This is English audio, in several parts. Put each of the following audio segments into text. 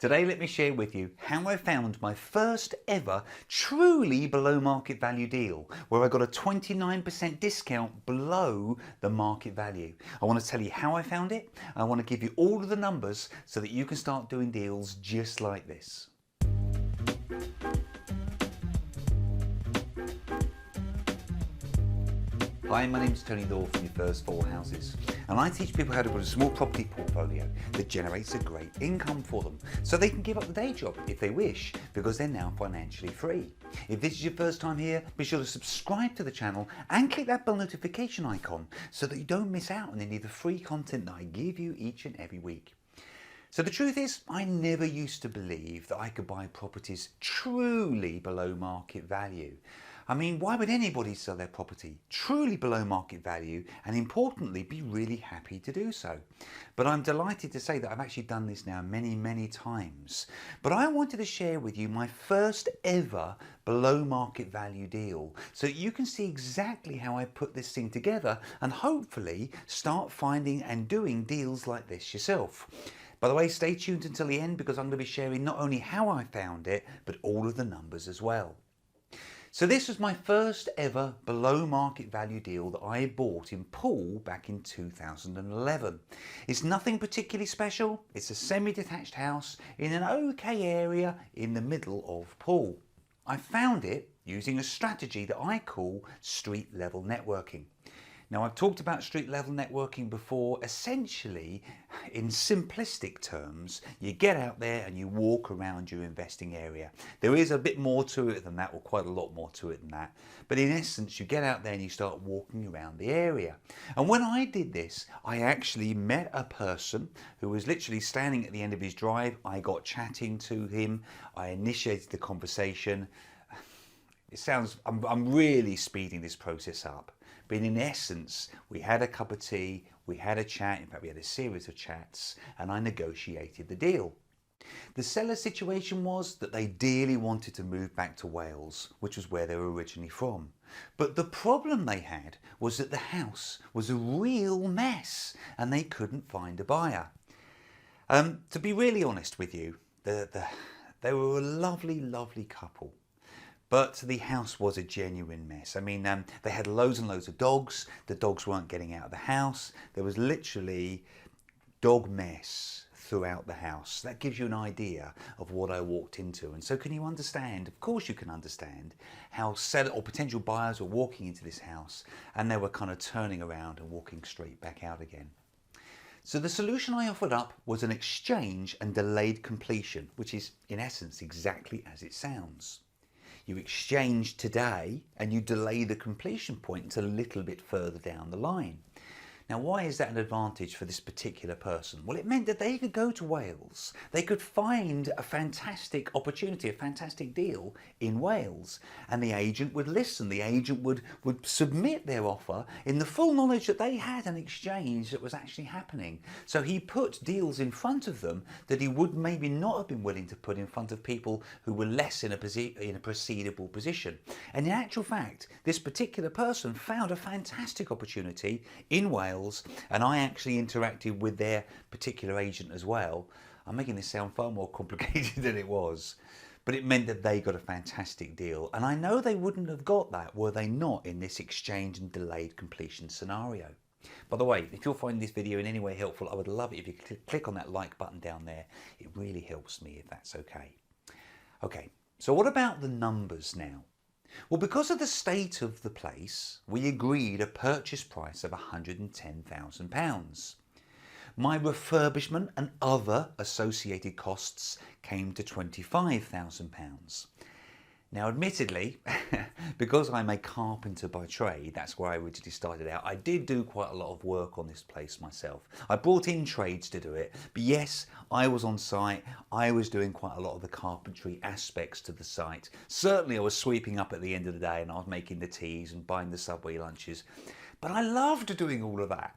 Today let me share with you how I found my first ever truly below market value deal where I got a 29% discount below the market value. I want to tell you how I found it. I want to give you all of the numbers so that you can start doing deals just like this. Hi, my name is Tony Law from Your First Four Houses, and I teach people how to build a small property portfolio that generates a great income for them so they can give up the day job if they wish, because they're now financially free. If this is your first time here, be sure to subscribe to the channel and click that bell notification icon so that you don't miss out on any of the free content that I give you each and every week. So the truth is, I never used to believe that I could buy properties truly below market value. I mean, why would anybody sell their property truly below market value and importantly be really happy to do so? But I'm delighted to say that I've actually done this now many times. But I wanted to share with you my first ever below market value deal so that you can see exactly how I put this thing together and hopefully start finding and doing deals like this yourself. By the way, stay tuned until the end because I'm going to be sharing not only how I found it, but all of the numbers as well. So this was my first ever below market value deal that I bought in Poole back in 2011. It's nothing particularly special. It's a semi-detached house in an okay area in the middle of Poole. I found it using a strategy that I call street level networking. Now, I've talked about street level networking before. Essentially, in simplistic terms, you get out there and you walk around your investing area. There is a bit more to it than that, or quite a lot more to it than that. But in essence, you get out there and you start walking around the area. And when I did this, I actually met a person who was literally standing at the end of his drive. I got chatting to him. I initiated the conversation. It sounds, I'm really speeding this process up. But in essence, we had a cup of tea, we had a chat, in fact we had a series of chats, and I negotiated the deal. The seller's situation was that they dearly wanted to move back to Wales, which was where they were originally from. But the problem they had was that the house was a real mess and they couldn't find a buyer. To be really honest with you, they were a lovely couple. But the house was a genuine mess. I mean, they had loads and loads of dogs. The dogs weren't getting out of the house. There was literally dog mess throughout the house. That gives you an idea of what I walked into. And so can you understand, of course you can understand, how seller or potential buyers were walking into this house and they were kind of turning around and walking straight back out again. So the solution I offered up was an exchange and delayed completion, which is in essence exactly as it sounds. You exchange today and you delay the completion point until a little bit further down the line. Now, why is that an advantage for this particular person? Well, it meant that they could go to Wales. They could find a fantastic opportunity, a fantastic deal in Wales. And the agent would listen. The agent would submit their offer in the full knowledge that they had an exchange that was actually happening. So he put deals in front of them that he would maybe not have been willing to put in front of people who were less in a proceedable position. And in actual fact, this particular person found a fantastic opportunity in Wales, and I actually interacted with their particular agent as well. I'm making this sound far more complicated than it was, but it meant that they got a fantastic deal. And I know they wouldn't have got that were they not in this exchange and delayed completion scenario. By the way, if you're finding this video in any way helpful, I would love it if you could click on that like button down there. It really helps me if that's okay. Okay, so what about the numbers now? Well, because of the state of the place, we agreed a purchase price of £110,000. My refurbishment and other associated costs came to £25,000. Now, admittedly, because I'm a carpenter by trade, that's where I originally started out, I did do quite a lot of work on this place myself. I brought in trades to do it, but yes, I was on site, I was doing quite a lot of the carpentry aspects to the site. Certainly I was sweeping up at the end of the day and I was making the teas and buying the Subway lunches, but I loved doing all of that.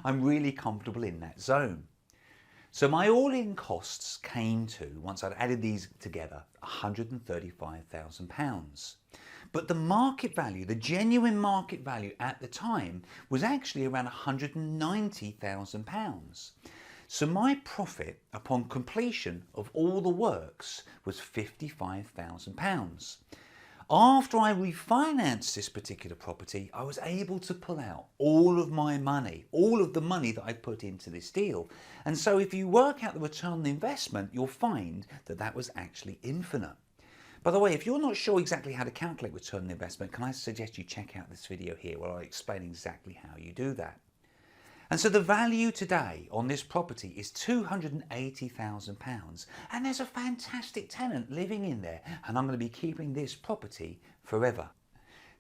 I'm really comfortable in that zone. So my all-in costs came to, once I'd added these together, £135,000. But the market value, the genuine market value at the time, was actually around £190,000. So my profit upon completion of all the works was £55,000. After I refinanced this particular property, I was able to pull out all of my money, all of the money that I put into this deal. And so if you work out the return on the investment, you'll find that that was actually infinite. By the way, if you're not sure exactly how to calculate return on investment, can I suggest you check out this video here where I explain exactly how you do that. And so the value today on this property is £280,000, and there's a fantastic tenant living in there, and I'm going to be keeping this property forever.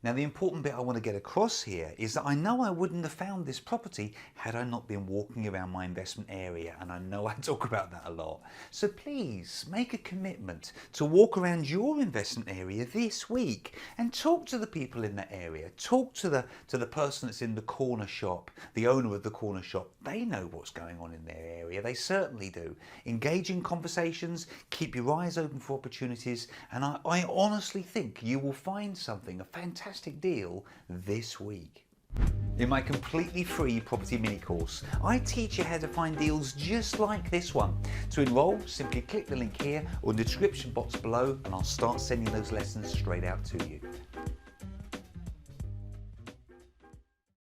Now the important bit I want to get across here is that I know I wouldn't have found this property had I not been walking around my investment area, and I know I talk about that a lot. So please make a commitment to walk around your investment area this week and talk to the people in that area. Talk to the person that's in the corner shop, the owner of the corner shop. They know what's going on in their area. They certainly do. Engage in conversations, keep your eyes open for opportunities, and I honestly think you will find something, a fantastic deal this week. In my completely free property mini course, I teach you how to find deals just like this one. To enroll, simply click the link here or in the description box below, and I'll start sending those lessons straight out to you.